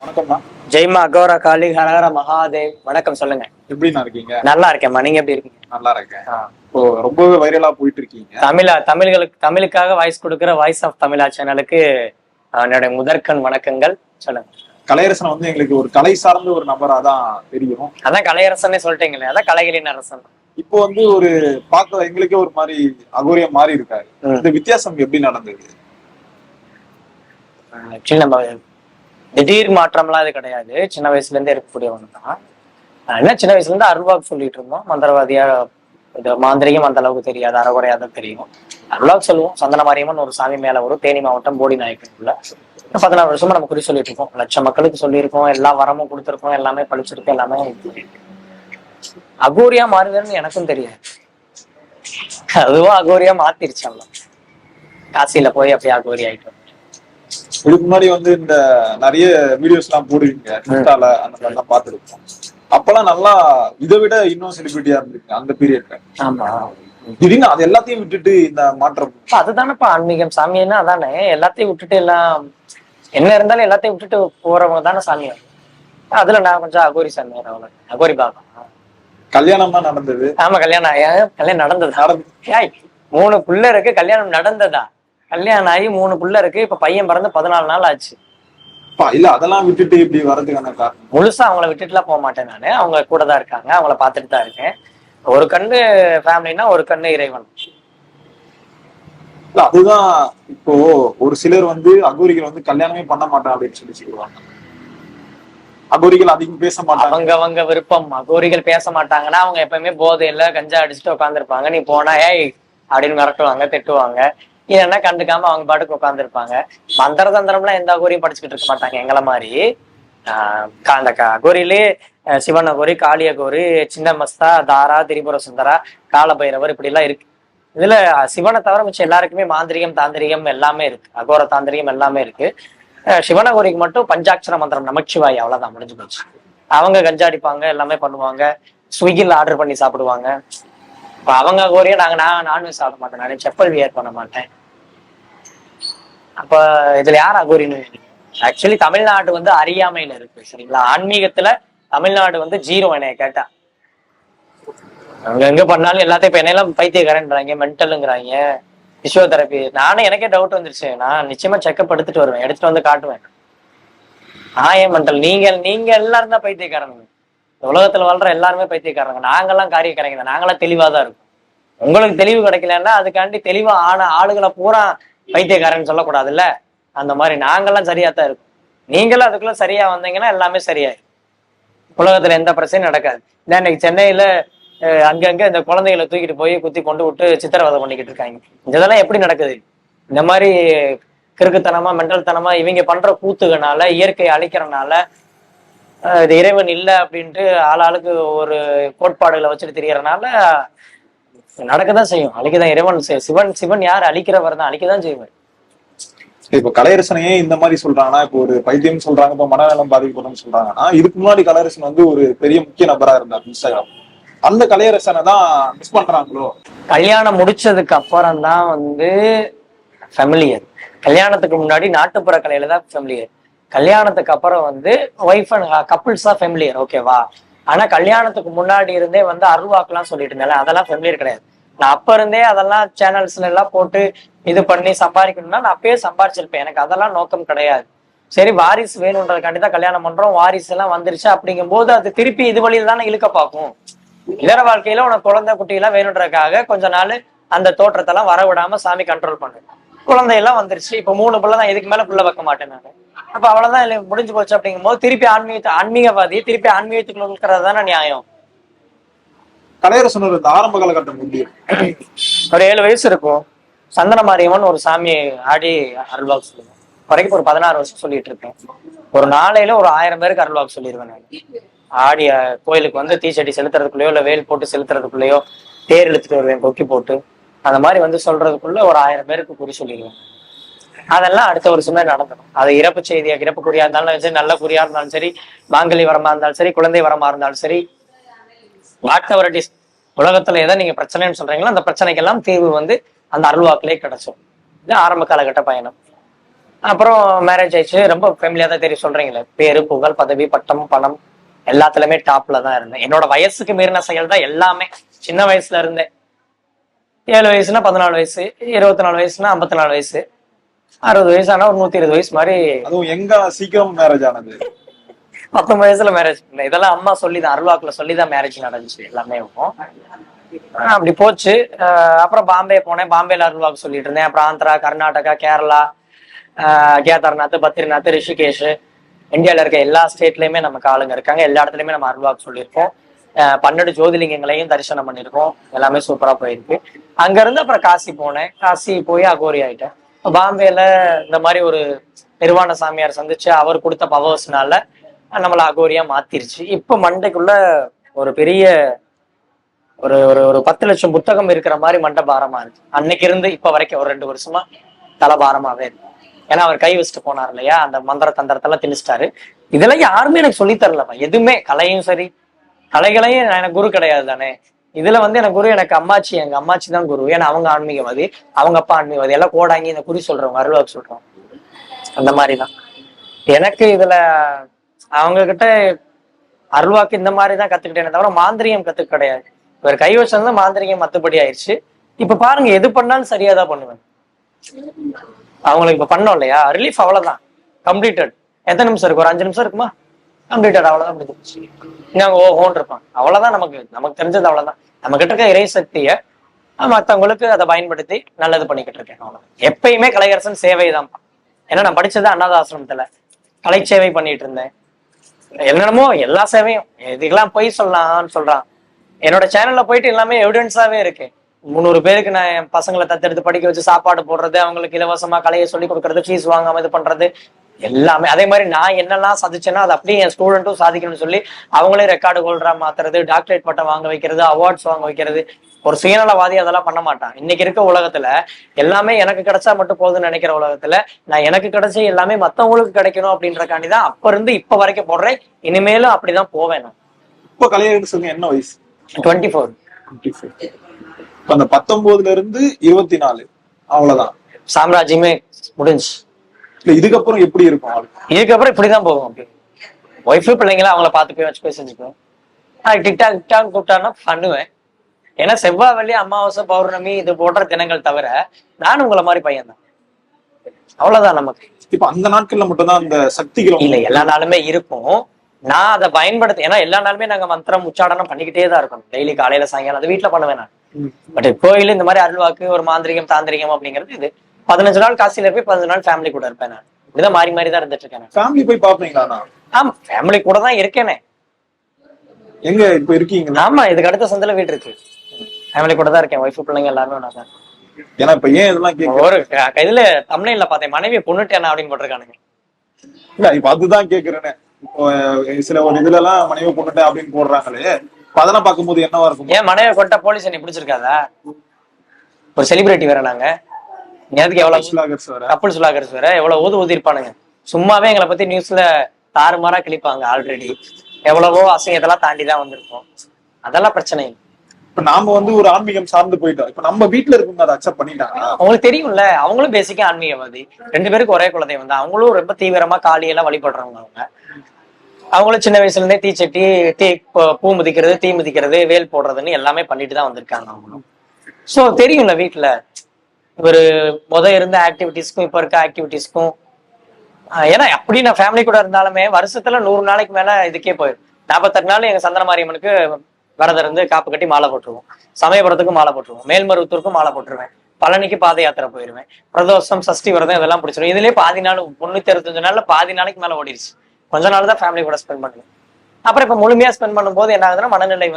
வணக்கம்ண்ணா. ஜெய்மா அகோரா காளி ஹரஹர மகாதேவ். வணக்கம், சொல்லுங்க. எப்படிண்ணா இருக்கீங்க? நல்லா இருக்கேம்மா, நீங்க எப்படி இருக்கீங்க? நல்லா இருக்கேன். இப்போ ரொம்பவே வைரலா போயிட்டு இருக்கீங்க. தமிழுக்காக வாய்ஸ் கொடுக்கிற வாய்ஸ் ஆஃப் தமிழா சேனலுக்கு என்னுடைய முதற்கண் வணக்கங்கள். சொல்லுங்க. கலையரசன் வந்து எங்களுக்கு ஒரு கலை சார்ந்த ஒரு நபரா தான் தெரியும். அதான் கலையரசனே சொல்லிட்டீங்களே, அதான் கலைகளின் அரசன். இப்போ வந்து ஒரு பார்க்க எங்களுக்கே ஒரு மாதிரி அகோரியம் மாறி இருக்காரு. இந்த வித்தியாசம் எப்படி நடந்தது? ஆக்சுவலி நம்ம திடீர் மாற்றம்லாம் இது கிடையாது. சின்ன வயசுல இருந்தே இருக்கக்கூடியவங்க தான். என்ன சின்ன வயசுல இருந்து அருள்வாக்கு சொல்லிட்டு இருந்தோம். மந்திரவாதியா இது மாந்திரிகம் அந்த அளவுக்கு தெரியாது, அறகுறையாதான் தெரியும். அருள்வாக்கு சொல்லுவோம். சந்தன மாரியம்மன் ஒரு சாமி மேல வரும். தேனி மாவட்டம் போடி நாயக்கனுக்குள்ள 14 வருஷமா நம்ம குறி சொல்லிட்டு இருக்கோம். லட்சம் மக்களுக்கு சொல்லியிருக்கோம். எல்லா வரமும் கொடுத்துருக்கோம். எல்லாமே பழிச்சிருக்கோம். எல்லாமே அகோரியா மாறுதுன்னு எனக்கும் தெரியாது. அதுவும் அகோரியா மாத்திருச்சாங்க. காசியில போய் அப்படியே அகோரி ஆயிட்டு. இதுக்கு முன்னாடி வந்து இந்த நிறைய வீடியோஸ் எல்லாம் போடுவீங்க இன்ஸ்டால, அந்த மாதிரி எல்லாம் பாத்துருக்கோம். அப்பெல்லாம் நல்லா இதை விட இன்னும் செலிபிரிட்டியா இருந்திருக்கு அந்த பீரியட்ல. ஆமா, திடீர்னு அது எல்லாத்தையும் விட்டுட்டு இந்த மாற்றம். அதுதானப்பா ஆன்மீகம். சாமின்னா அதானே. எல்லாத்தையும் விட்டுட்டு எல்லாம் என்ன இருந்தாலும் எல்லாத்தையும் விட்டுட்டு போறவங்க தானே சாமி. அதுல நான் கொஞ்சம் அகோரி சாமி, அகோரி பாபா. கல்யாணம் தான் நடந்தது. ஆமா, கல்யாணம் நடந்ததா? 3 புள்ள இருக்கு. கல்யாணம் நடந்ததா? கல்யாணம் ஆகி 3 புள்ள இருக்கு. இப்ப பையன் பிறந்து 14 நாள் ஆச்சு. இல்ல அதெல்லாம் விட்டுட்டு இப்படி வர்றதுக்கான காரணம்? முழுசா அவங்கள விட்டுட்டுலாம் போக மாட்டேன் நானு. அவங்க கூட தான் இருக்காங்க. அவங்கள பாத்துட்டு தான் இருக்கேன். ஒரு கண்ணு ஃபேமிலினா ஒரு கண்ணு இறைவன். அதுதான். இப்போ ஒரு சிலர் வந்து அகோரிகள் வந்து கல்யாணமே பண்ண மாட்டான் அப்படின்னு சொல்லி சொல்லுவாங்க. அகோரிகள் அதிகம் பேச மாட்டாங்க. அவங்க விருப்பம். அகோரிகள் பேச மாட்டாங்கன்னா அவங்க எப்பவுமே போதையில கஞ்சா அடிச்சுட்டு உட்காந்துருப்பாங்க. நீ போனா ஏய் அப்படின்னு மிரட்டுவாங்க, திட்டுவாங்க. இல்லைன்னா கண்டுக்காம அவங்க பாட்டுக்கு உட்காந்துருப்பாங்க. மந்திர தந்திரம்லாம் எந்த அகோரியும் படிச்சுக்கிட்டு இருக்க மாட்டாங்க எங்களை மாதிரி. அந்த அகோரியிலே சிவன் அகோரி, காளி அகோரி, சின்ன மஸ்தா, தாரா, திரிபுர சுந்தரா, காலபைரவர் இப்படி எல்லாம் இருக்கு. இதுல சிவனை தவிர மிச்சம் எல்லாருக்குமே மாந்திரிகம், தாந்திரிகம் எல்லாமே இருக்கு. அகோர தாந்திரிகம் எல்லாமே இருக்கு. சிவனகோரிக்கு மட்டும் பஞ்சாட்சர மந்திரம் நமச்சிவாய், அவ்வளவுதான், முடிஞ்சு போச்சு. அவங்க கஞ்சாடிப்பாங்க, எல்லாமே பண்ணுவாங்க. ஸ்விக்கில ஆர்டர் பண்ணி சாப்பிடுவாங்க. இப்ப அவங்க கோரியா நான் நான்வெஜ் சாப்பிட மாட்டேன். நான் செப்பல் வியர் பண்ண மாட்டேன். அப்ப இதுல யார் அகோரின்னு? ஆக்சுவலி தமிழ்நாடு வந்து அறியாமையில இருக்கு, சரிங்களா? ஆன்மீகத்துல தமிழ்நாடு வந்து 0 என்னைய கேட்டா. அங்க எங்க பண்ணாலும் எல்லாத்தையும் இப்ப என்னெல்லாம் பைத்தியக்காரன்றாங்க, மென்டலுங்கிறாங்க, பிசியோதெரபி. நானும் எனக்கே டவுட் வந்துருச்சு. நான் நிச்சயமா செக்அப் எடுத்துட்டு வருவேன், எடுத்துட்டு வந்து காட்டுவேன். ஏன் மென்டல்? நீங்க எல்லாரும் தான் பைத்தியக்காரங்க. உலகத்துல வாழ்ற எல்லாருமே பைத்தியக்காரங்க. நாங்கெல்லாம் காரியக்காரங்க தான். நாங்களாம் தெளிவாதான் இருக்கும். உங்களுக்கு தெளிவு கிடைக்கலன்னா அதுக்காண்டி தெளிவா ஆன ஆளுகளை பூரா பைத்தியக்காரன்னு சொல்லக்கூடாதுல்ல. அந்த மாதிரி நாங்கெல்லாம் சரியாத்தான் இருக்கும். நீங்களும் அதுக்குள்ள சரியா வந்தீங்கன்னா எல்லாமே சரியாயிடும். உலகத்துல எந்த பிரச்சனையும் நடக்காது. இல்லை, இன்னைக்கு சென்னையில அங்கங்க இந்த குழந்தைகளை தூக்கிட்டு போய் குத்தி கொண்டு விட்டு சித்திரவதை பண்ணிக்கிட்டு இருக்காங்க. இதெல்லாம் எப்படி நடக்குது? இந்த மாதிரி கிறுக்குத்தனமா, மென்டல் தனமா இவங்க பண்ற கூத்துகனால, இயற்கையை அழிக்கிறனால, இது இறைவன் இல்லை அப்படின்ட்டு ஆளாளுக்கு ஒரு கோட்பாடுகளை வச்சுட்டு தெரியறதுனால நடக்கதான் செய்யும். அழிக்கதான் இறைவன். சிவன் யாரு? அழிக்கிறவர் தான். அழிக்கதான் செய்வார். இப்ப கலையரசனையே இந்த மாதிரி சொல்றாங்கன்னா, இப்போ ஒரு பைத்தியம் சொல்றாங்க, இப்ப மனநலம் பாதிக்கப்படும் சொல்றாங்கன்னா, இதுக்கு முன்னாடி கலையரசன் வந்து ஒரு பெரிய முக்கிய நபரா இருந்தார் இன்ஸ்டாகிராம். அந்த கலையரசனை தான் மிஸ் பண்றாங்களோ? கல்யாணம் முடிச்சதுக்கு அப்புறம் தான் வந்து ஃபெமிலியர். கல்யாணத்துக்கு முன்னாடி நாட்டுப்புற கலையில தான் ஃபெமிலியர். கல்யாணத்துக்கு அப்புறம் வந்து ஒய்ஃப் அண்ட் கப்புள்ஸா ஃபெமிலியர், ஓகேவா? ஆனா கல்யாணத்துக்கு முன்னாடி இருந்தே வந்து அருள்வாக்குலாம் சொல்லிட்டு இருந்தால அதெல்லாம் ஃபெமிலியர் கிடையாது. நான் அப்ப இருந்தே அதெல்லாம் சேனல்ஸ்ல எல்லாம் போட்டு இது பண்ணி சம்பாதிக்கணும்னா நான் அப்பயே சம்பாரிச்சிருப்பேன். எனக்கு அதெல்லாம் நோக்கம் கிடையாது. சரி, வாரிசு வேணுன்றதுக்காண்டி தான் கல்யாணம் பண்றோம். வாரிசு எல்லாம் வந்துருச்சு அப்படிங்கும் போது அது திருப்பி இது வழியில தானே இழுக்க பார்க்கும். இல்லற வாழ்க்கையில உனக்கு குழந்தை குட்டி எல்லாம் வேணுன்றதுக்காக கொஞ்ச நாள் அந்த தோற்றத்தெல்லாம் வர விடாம சாமி கண்ட்ரோல் பண்ணு. குழந்தையெல்லாம் வந்துருச்சு. இப்ப 3 பிள்ளை தான். இதுக்கு மேல பிள்ளை வைக்க மாட்டேன் நான். அப்ப அவ்வளவுதான், இல்லை முடிஞ்சு போச்சு. அப்படிங்கும் போது திருப்பி ஆன்மீகவாதி திருப்பி ஆன்மீகத்துக்குள்ள இருக்கிறது தானே நியாயம். கலையரசன் ஒரு ஆரம்ப காலகட்டம் முடியும் ஒரு 7 வயசு இருக்கும். சந்தன மாரியம்மன் ஒரு சாமி ஆடி அருள்வாக்கு சொல்லுவேன். வரைக்கும் ஒரு 16 வருஷம் சொல்லிட்டு இருக்கேன். ஒரு நாளையில ஒரு 1000 பேருக்கு அருள்வாக்கு சொல்லிடுவேன் நான். ஆடி கோயிலுக்கு வந்து தீச்சட்டி செலுத்துறதுக்குள்ளயோ இல்ல வேல் போட்டு செலுத்துறதுக்குள்ளயோ தேர் இழுத்துட்டு வருவேன் கொக்கி போட்டு. அந்த மாதிரி வந்து சொல்றதுக்குள்ள ஒரு 1000 பேருக்கு குறி சொல்லிடுவேன். அதெல்லாம் அடுத்த வருஷமே நடந்துடும். அது இறப்பு செய்தியா, இறப்பு குறியா இருந்தாலும் சரி, நல்ல குறியா இருந்தாலும் சரி, மாங்கல்ய வரமா இருந்தாலும் சரி, குழந்தை வரமா இருந்தாலும் சரி, வாட் உலகத்துல எதை நீங்க பிரச்சனைன்னு சொல்றீங்களோ அந்த பிரச்சனைக்கெல்லாம் தீர்வு வந்து அந்த அருள்வாக்கிலே கிடைச்சோம். இது ஆரம்ப காலகட்ட பயணம். அப்புறம் மேரேஜ் ஆயிடுச்சு. ரொம்ப ஃபேமிலியா தான் தெரியும், சொல்றீங்களே, பேரு புகழ் பதவி பட்டம் பணம் எல்லாத்துலயுமே டாப்ல தான் இருந்தேன். என்னோட வயசுக்கு மீறின செயல் தான் எல்லாமே. சின்ன வயசுல இருந்தே 7 வயசுனா 14 வயசு, 24 வயசுனா 54 வயசு, 60 வயசு ஆனா ஒரு 120 வயசு மாதிரி. அதுவும் எங்க சீக்கிரம் மேரேஜ் ஆனது? 19 வயசுல மேரேஜ் பண்ணேன். இதெல்லாம் அம்மா சொல்லிதான், அருள்வாக்குல சொல்லிதான் மேரேஜ் நடந்துச்சு எல்லாமே. அப்படி போச்சு. அப்புறம் பாம்பே போனேன். பாம்பேல அருள்வாக்கு சொல்லிட்டு இருந்தேன். அப்புறம் ஆந்திரா, கர்நாடகா, கேரளா, கேதார்நாத், பத்ரிநாத், ரிஷிகேஷ், இந்தியாவில இருக்க எல்லா ஸ்டேட்லயுமே நமக்கு ஆளுங்க இருக்காங்க. எல்லா இடத்துலயுமே நம்ம அருள்வாக்கு சொல்லியிருக்கோம். 12 ஜோதிலிங்கங்களையும் தரிசனம் பண்ணியிருக்கோம். எல்லாமே சூப்பரா போயிருக்கு. அங்க இருந்து அப்புறம் காசி போனேன். காசி போய் அகோரி ஆயிட்டேன். பாம்பேல இந்த மாதிரி ஒரு நிர்வாண சாமியார் சந்திச்சு அவர் கொடுத்த பவர்ஸ்னால நம்மள அகோரியா மாத்திருச்சு. இப்ப மண்டைக்குள்ள ஒரு பெரிய ஒரு ஒரு ஒரு 10 லட்சம் புத்தகம் இருக்கிற மாதிரி மண்டை பாரமா இருக்கு. அன்னைக்கு இருந்து இப்ப வரைக்கும் ஒரு 2 வருஷமா தலை பாரமாவே இருக்கு. ஏன்னா அவர் கை வச்சுட்டு போனார் இல்லையா, அந்த மந்திர தந்திரத்தெல்லாம் திணிச்சிட்டாரு. இதெல்லாம் யாருமே எனக்கு சொல்லி தரலப்பா. எதுவுமே கலையும் சரி, கலைகளையும் எனக்கு குரு கிடையாது தானே. இதுல எனக்கு குரு எனக்கு அம்மாச்சி. எங்க அம்மாச்சி தான் குரு. ஏன்னா அவங்க ஆன்மீகவாதி, அவங்க அப்பா ஆன்மீகவாதி. எல்லாம் கோடாங்கி இந்த குறி சொல்றவங்க, அருள்வாக்கு சொல்றோம். அந்த மாதிரிதான் எனக்கு இதுல அவங்க கிட்ட அருள்வாக்கு இந்த மாதிரிதான் கத்துக்கிட்டேனே தவிர மாந்திரியம் கத்துக்க கிடையாது. இவர் கை வச்சது மாந்திரிகம் மத்தபடி ஆயிடுச்சு. இப்ப பாருங்க, எது பண்ணாலும் சரியாதான் பண்ணுவேன். அவங்களுக்கு இப்ப பண்ணோம் இல்லையா, ரிலீஃப் அவ்வளவுதான், கம்ப்ளீட்டட். எத்தனை நிமிஷம் இருக்கு? ஒரு 5 நிமிஷம் இருக்குமா? கம்ப்ளீட்டட், அவ்வளவுதான் முடிஞ்சிருச்சு. இங்க ஓஹோன்னு இருப்பாங்க, அவ்வளவுதான். நமக்கு தெரிஞ்சது அவ்வளவுதான். நம்ம கிட்ட இருக்க இறை சக்திய மத்தவங்களுக்கு அதை பயன்படுத்தி நல்லது பண்ணிக்கிட்டு இருக்கேன், அவ்வளவுதான். எப்பயுமே கலையரசன் சேவை தான். ஏன்னா நான் படிச்சது அநாத ஆசிரமத்துல கலை சேவை பண்ணிட்டு இருந்தேன். என்னென்னமோ எல்லா சேவையும், இதுக்கெல்லாம் போய் சொல்லலாம்னு சொல்றான். என்னோட சேனல்ல போயிட்டு எல்லாமே எவிடன்ஸாவே இருக்கு. 300 பேருக்கு நான் என் பசங்களை தத்தெடுத்து படிக்க வச்சு சாப்பாடு போடுறது, அவங்களுக்கு இலவசமா கலையை சொல்லி கொடுக்கறது, ஃபீஸ் வாங்காம இது பண்றது எல்லாமே. அதே மாதிரி நான் என்னெல்லாம் சாதிச்சேன்னா அது அப்படியே என் ஸ்டூடெண்ட்டும் சாதிக்கணும்னு சொல்லி அவங்களே ரெக்கார்டு ஹோல்டரா மாத்துறது, டாக்டரேட் பட்டம் வாங்க வைக்கிறது, அவார்ட்ஸ் வாங்க வைக்கிறது. ஒரு சுயநலவாதி அதெல்லாம் பண்ண மாட்டான். இன்னைக்கு இருக்க உலகத்துல எல்லாமே எனக்கு கிடைச்சா மட்டும் போதும்னு நினைக்கிற உலகத்துல நான் எனக்கு கிடைச்ச எல்லாமே மத்தவங்களுக்கு கிடைக்கணும் அப்படின்றக்காண்டிதான் அப்ப இருந்து இப்ப வரைக்கும் போடுறேன். இனிமேலும் அப்படிதான் போவேன் நான். இப்ப கலையரசன் என்ன வயசு? 24. அந்த 19ல இருந்து 24 அவ்வளவுதான் சாம்ராஜ்யமே முடிஞ்சு. இதுக்கப்புறம் எப்படி இருக்கும்? இதுக்கப்புறம் இப்படிதான் போகும். அப்படி ஒய்ஃபு பிள்ளைங்களா அவங்கள பார்த்து போய் வச்சு போய் செஞ்சுக்குவேன். டிக்டாக் டிக்டாக் கூப்பிட்டான்னா பண்ணுவேன். ஏன்னா செவ்வாய், வெள்ளி, அமாவாசை, பௌர்ணமி இது போன்ற தினங்கள் தவிர நானும் உங்களை மாதிரி பையன் தான். அவ்வளவுதான் நமக்கு. இப்ப அந்த நாட்கள்ல மட்டும்தான் அந்த சக்திகள் இல்ல, எல்லா நாளுமே இருக்கும். நான் அதை பயன்படுத்த, ஏன்னா எல்லா நாளுமே நாங்க மந்திரம் உச்சாடனம் பண்ணிக்கிட்டே தான் இருக்கோம். டெய்லி காலையில சாயங்காலம் அது வீட்டுல பண்ணுவேன் நான். பட் கோயில் இந்த மாதிரி அருள்வாக்கு, ஒரு மாந்திரிகம் தாந்திரிகம் அப்படிங்கிறது இது 15 நாள் காசில போய் 15 நாள் ஃபேமிலி கூட இருப்பேன் நான். இப்படிதான் மாறி மாறி தான் இருந்துட்டு இருக்கேன். ஃபேமிலி போய் பாப்பீங்களா? ஆமா, ஃபேமிலி கூட தான் இருக்கேனே. எங்க இப்ப இருக்கீங்க? ஆமா, இதுக்கு அடுத்த சந்தில வீடு இருக்கு. ஃபேமிலி கூட தான் இருக்கேன். ஒய்ஃப் பிள்ளைங்க எல்லாருமே நான் தான். ஏன்னா இப்ப ஏன் இதெல்லாம் ஒரு இதுல தமிழ்ல பார்த்தேன், மனைவி பொண்ணுட்டேனா அப்படின்னு போட்டிருக்கானுங்க. இல்ல இப்ப அதுதான் கேக்குறேன்னு. இப்போ சில ஒரு இதுல எல்லாம் மனைவி பொண்ணுட்டேன் அப்படின்னு போடுறாங்களே, அதெல்லாம் பார்க்கும்போது என்னவா இருக்கும்? ஏன் மனைவி கொண்டா போலீஸ் என்ன பிடிச்சிருக்காதா? ஒரு செலிபிரிட்டி வேற நாங்க. நேரத்துக்கு எவ்வளவு கப்பல் சுலாகர்ஸ் வேற எவ்வளவு ஊதி இருப்பானுங்க. சும்மாவே எங்களை பத்தி நியூஸ்ல தாறுமாறா கிளிப்பாங்க. ஆல்ரெடி எவ்வளவோ அசிங்கத்தெல்லாம் தாண்டிதான் வந்திருக்கோம். அதெல்லாம் பிரச்சனை. இப்ப நாம ஒரு ஆன்மீகம் சார்ந்து போயிட்டோம். இப்ப நம்ம வீட்டுல இருக்கவங்க அதை அக்செப்ட் பண்ணிட்டாங்க. அவங்களுக்கு தெரியும்ல, அவங்களும் பேசிக்கா ஆன்மீகவாதி. 2 பேருக்கு ஒரே குலதெய்வம் தான். அவங்களும் ரொம்ப தீவிரமா காளியெல்லாம் வழிபடுறவங்க. அவங்களும் சின்ன வயசுல இருந்தே தீச்சட்டி, பூ மிதிக்கிறது, தீ மிதிக்கிறது, வேல் போடுறதுன்னு எல்லாமே பண்ணிட்டு தான் வந்திருக்காங்க அவங்களும். சோ தெரியும்ல வீட்டுல ஒரு இருந்த ஆக்டிவிட்டிஸ்க்கும் இப்ப இருக்க ஆக்டிவிட்டிஸ்க்கும். ஏன்னா அப்படி நான் ஃபேமிலி கூட இருந்தாலுமே வருஷத்துல 100 நாளைக்கு மேல இதுக்கே போயிடும். 48 நாள் எங்க சந்தன மாரியம்மனுக்கு விரதம் இருந்து காப்பு கட்டி மாலை போட்டுருவோம். சமயபுரத்துக்கும் மாலை போட்டுருவோம். மேல்மருவத்தூருக்கும் மாலை போட்டுருவேன். பழனிக்கு பாத யாத்திரை போயிருவேன். பிரதோஷம், சஷ்டி விரதம் இதெல்லாம் பிடிச்சிடும். இதுலயே பாதி நாள் 365 நாள்ல பாதி நாளைக்கு மேல ஓடிடுச்சு. கொஞ்ச நாள் தான் ஃபேமிலி கூட ஸ்பெண்ட் பண்ணுவேன். அப்புறம் இப்ப முழுமையா ஸ்பெண்ட் பண்ணும்போது என்ன ஆகுதுன்னா, மனநிலை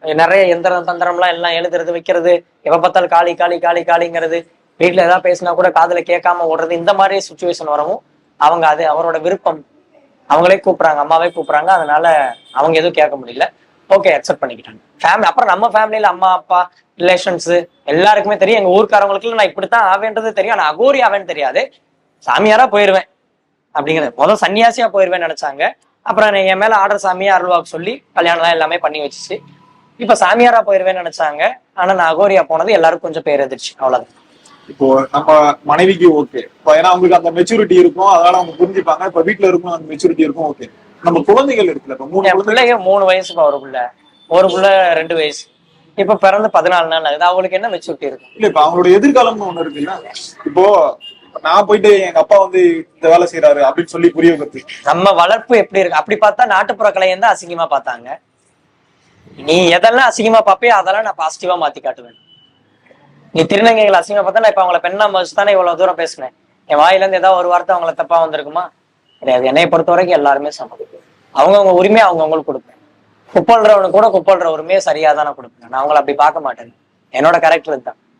நிறைய எந்திரம் தந்திரம்லாம் எல்லாம் எழுதுறது, வைக்கிறது, எப்ப பார்த்தாலும் காளி காளி காளி காளிங்கிறது, வீட்டுல ஏதாவது பேசினா கூட காதுல கேட்காம ஓடுறது, இந்த மாதிரி சுச்சுவேஷன் வரவும் அவங்க அது அவரோட விருப்பம். அவங்களே கூப்பிடுறாங்க, அம்மாவே கூப்பிடுறாங்க. அதனால அவங்க எதுவும் கேட்க முடியல. ஓகே, அக்செப்ட் பண்ணிக்கிட்டாங்க ஃபேமிலி. அப்புறம் நம்ம ஃபேமிலியில அம்மா அப்பா ரிலேஷன்ஸ் எல்லாருக்குமே தெரியும். எங்க ஊருக்காரவங்களுக்கு நான் இப்படித்தான் ஆவேன்றது தெரியும். ஆனா அகோரி ஆவேன்னு தெரியாது. சாமியாரா போயிருவேன் அப்படிங்கிறது. சன்னியாசியா போயிருவேன்னு நினைச்சாங்க. அப்புறம் என் மேல ஆர்டர் சாமியா அருள்வாக்கு சொல்லி கல்யாணம் எல்லாமே பண்ணி வச்சுச்சு. இப்ப சாமியாரா போயிருவேன்னு நினைச்சாங்க. ஆனா நான் அகோரியா போனது எல்லாருக்கும் கொஞ்சம் பேர் எதிர்ச்சு, அவ்வளவுதான். இப்போ நம்ம மனைவிக்கு ஓகே, இப்போ ஏன்னா அவங்களுக்கு அந்த மெச்சூரிட்டி இருக்கும், அதனால அவங்க புரிஞ்சுப்பாங்க. இப்ப வீட்டுல இருக்கும் அந்த மெச்சூரிட்டி இருக்கும், ஓகே. நம்ம குழந்தைகள் இருக்குல்ல, இப்ப 3 என் குழந்தைகள். பிள்ளைங்க 3 வயசுப்பா, ஒரு புள்ள 2 வயசு. இப்ப பிறந்து 14 நாள் ஆகுது. அவங்களுக்கு என்ன மெச்சூரிட்டி இருக்கும்? இல்ல இப்ப அவங்களோட எதிர்காலம்னு ஒண்ணு இருக்குல்ல. இப்போ நான் போயிட்டு எங்க அப்பா வந்து இந்த வேலை செய்யறாரு அப்படின்னு சொல்லி புரிய வைக்கிறது. நம்ம வளர்ப்பு எப்படி இருக்கு அப்படி பார்த்தா நாட்டுப்புற கலையை தான் அசிங்கமா பார்த்தாங்க. நீ எதெல்லாம் அசிங்கமா பாப்பியோ அதெல்லாம் நான் பாசிட்டிவா மாத்தி காட்டுவேன். நீ திருநங்கைகளை அசிங்கமா பார்த்தா நான் இப்ப அவங்கள பெண்ணா மதிச்சு தானே இவ்வளவு தூரம் பேசினேன். என் வாயில இருந்து ஏதாவது ஒரு வார்த்தை அவங்கள தப்பா வந்திருக்குமா? கிடையாது. என்னை பொறுத்த வரைக்கும் எல்லாருமே சமம். அவங்கவுங்க உரிமையை அவங்கவுங்களுக்கு கொடுப்பேன். குப்பல்றவனுக்கு கூட குப்பல்ற உரிமையை சரியா தான் நான் கொடுப்பேன். நான் அவங்கள அப்படி பார்க்க மாட்டேன். என்னோட கேரக்டர் தான்.